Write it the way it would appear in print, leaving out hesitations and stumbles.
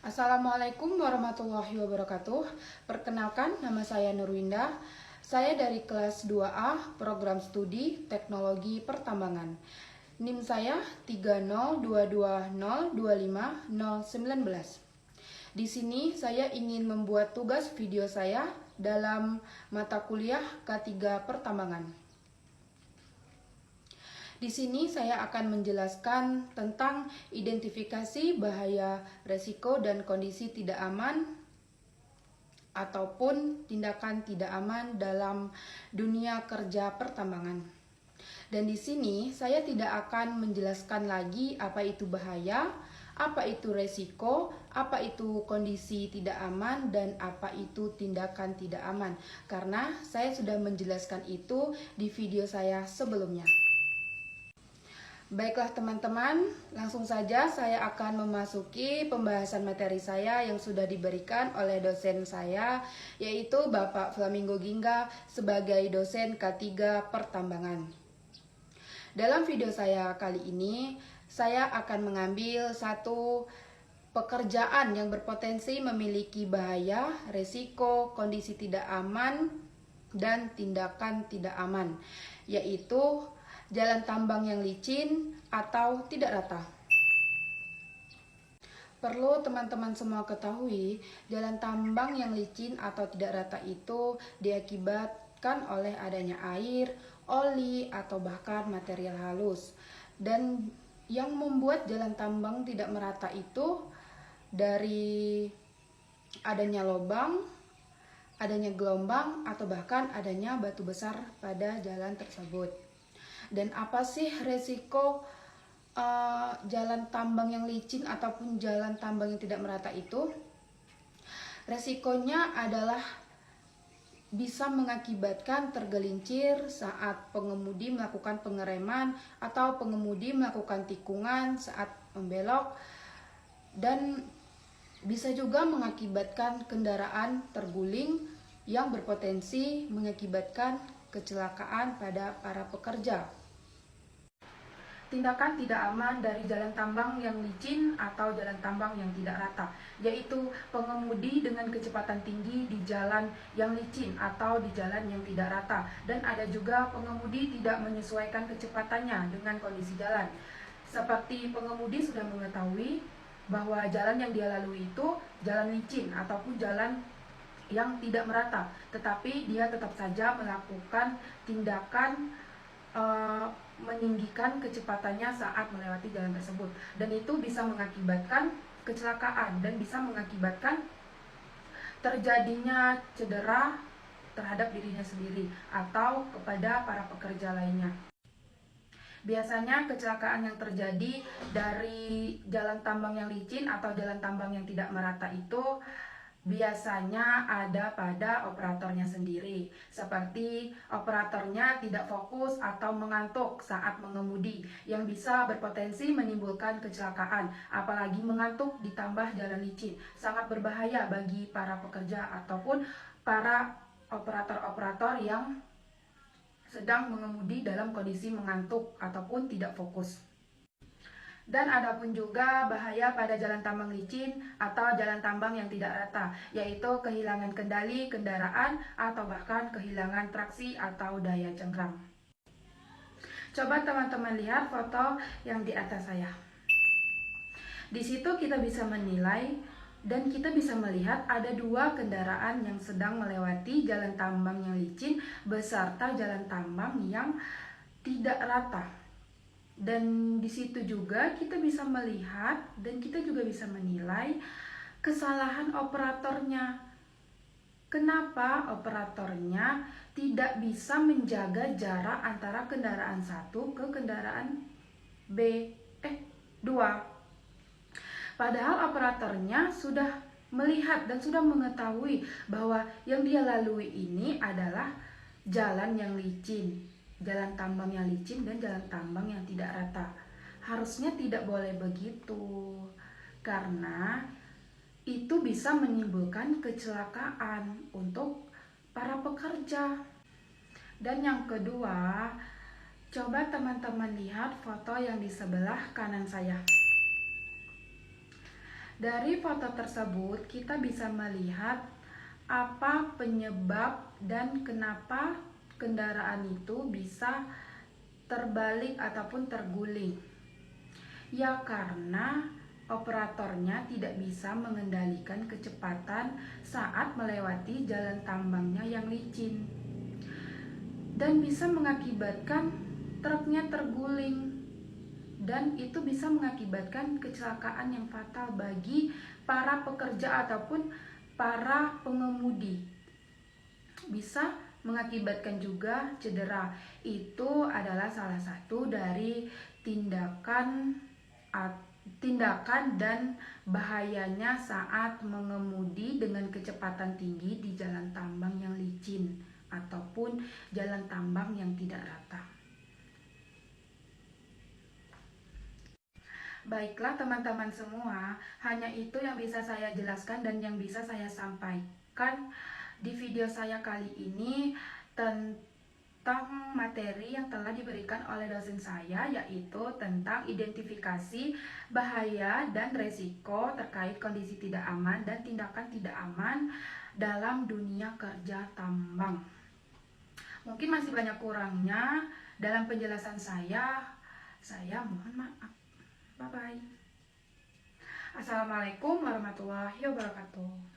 Assalamualaikum warahmatullahi wabarakatuh. Perkenalkan, nama saya Nurwinda. Saya dari kelas 2A, program studi Teknologi Pertambangan. NIM saya 30220250019. Di sini saya ingin membuat tugas video saya dalam mata kuliah K3 Pertambangan. Di sini saya akan menjelaskan tentang identifikasi bahaya, resiko, dan kondisi tidak aman ataupun tindakan tidak aman dalam dunia kerja pertambangan. Dan di sini saya tidak akan menjelaskan lagi apa itu bahaya, apa itu resiko, apa itu kondisi tidak aman, dan apa itu tindakan tidak aman. Karena saya sudah menjelaskan itu di video saya sebelumnya. Baiklah teman-teman, langsung saja saya akan memasuki pembahasan materi saya yang sudah diberikan oleh dosen saya, yaitu Bapak Flamingo Gingga sebagai dosen K3 Pertambangan. Dalam video saya kali ini, saya akan mengambil satu pekerjaan yang berpotensi memiliki bahaya, resiko, kondisi tidak aman, dan tindakan tidak aman, yaitu jalan tambang yang licin atau tidak rata. Perlu teman-teman semua ketahui, jalan tambang yang licin atau tidak rata itu diakibatkan oleh adanya air, oli, atau bahkan material halus. Dan yang membuat jalan tambang tidak merata itu dari adanya lubang, adanya gelombang, atau bahkan adanya batu besar pada jalan tersebut. Dan apa sih resiko jalan tambang yang licin ataupun jalan tambang yang tidak merata itu? Resikonya adalah bisa mengakibatkan tergelincir saat pengemudi melakukan pengereman atau pengemudi melakukan tikungan saat membelok, dan bisa juga mengakibatkan kendaraan terguling yang berpotensi mengakibatkan kecelakaan pada para pekerja. Tindakan tidak aman dari jalan tambang yang licin atau jalan tambang yang tidak rata, yaitu pengemudi dengan kecepatan tinggi di jalan yang licin atau di jalan yang tidak rata, dan ada juga pengemudi tidak menyesuaikan kecepatannya dengan kondisi jalan. Seperti pengemudi sudah mengetahui bahwa jalan yang dia lalui itu jalan licin ataupun jalan yang tidak merata, tetapi dia tetap saja melakukan tindakan meninggikan kecepatannya saat melewati jalan tersebut, dan itu bisa mengakibatkan kecelakaan dan bisa mengakibatkan terjadinya cedera terhadap dirinya sendiri atau kepada para pekerja lainnya. Biasanya kecelakaan yang terjadi dari jalan tambang yang licin atau jalan tambang yang tidak merata itu biasanya ada pada operatornya sendiri, seperti operatornya tidak fokus atau mengantuk saat mengemudi, yang bisa berpotensi menimbulkan kecelakaan. Apalagi mengantuk ditambah jalan licin, sangat berbahaya bagi para pekerja ataupun para operator-operator yang sedang mengemudi dalam kondisi mengantuk ataupun tidak fokus. Dan ada pun juga bahaya pada jalan tambang licin atau jalan tambang yang tidak rata, yaitu kehilangan kendali kendaraan atau bahkan kehilangan traksi atau daya cengkram. Coba teman-teman lihat foto yang di atas saya. Di situ kita bisa menilai dan kita bisa melihat ada dua kendaraan yang sedang melewati jalan tambang yang licin beserta jalan tambang yang tidak rata. Dan di situ juga kita bisa melihat dan kita juga bisa menilai kesalahan operatornya. Kenapa operatornya tidak bisa menjaga jarak antara kendaraan satu ke kendaraan dua? Padahal operatornya sudah melihat dan sudah mengetahui bahwa yang dia lalui ini adalah jalan yang licin, jalan tambang yang licin dan jalan tambang yang tidak rata. Harusnya tidak boleh begitu, karena itu bisa menimbulkan kecelakaan untuk para pekerja. Dan yang kedua, coba teman-teman lihat foto yang di sebelah kanan saya. Dari foto tersebut kita bisa melihat apa penyebab dan kenapa kendaraan itu bisa terbalik ataupun terguling. Ya karena operatornya tidak bisa mengendalikan kecepatan saat melewati jalan tambangnya yang licin dan bisa mengakibatkan truknya terguling, dan itu bisa mengakibatkan kecelakaan yang fatal bagi para pekerja ataupun para pengemudi. Bisa mengakibatkan juga cedera. Itu adalah salah satu dari tindakan dan bahayanya saat mengemudi dengan kecepatan tinggi di jalan tambang yang licin ataupun jalan tambang yang tidak rata. Baiklah teman-teman semua, hanya itu yang bisa saya jelaskan dan yang bisa saya sampaikan di video saya kali ini tentang materi yang telah diberikan oleh dosen saya, yaitu tentang identifikasi bahaya dan resiko terkait kondisi tidak aman dan tindakan tidak aman dalam dunia kerja tambang. Mungkin masih banyak kurangnya dalam penjelasan saya mohon maaf. Bye-bye. Assalamualaikum warahmatullahi wabarakatuh.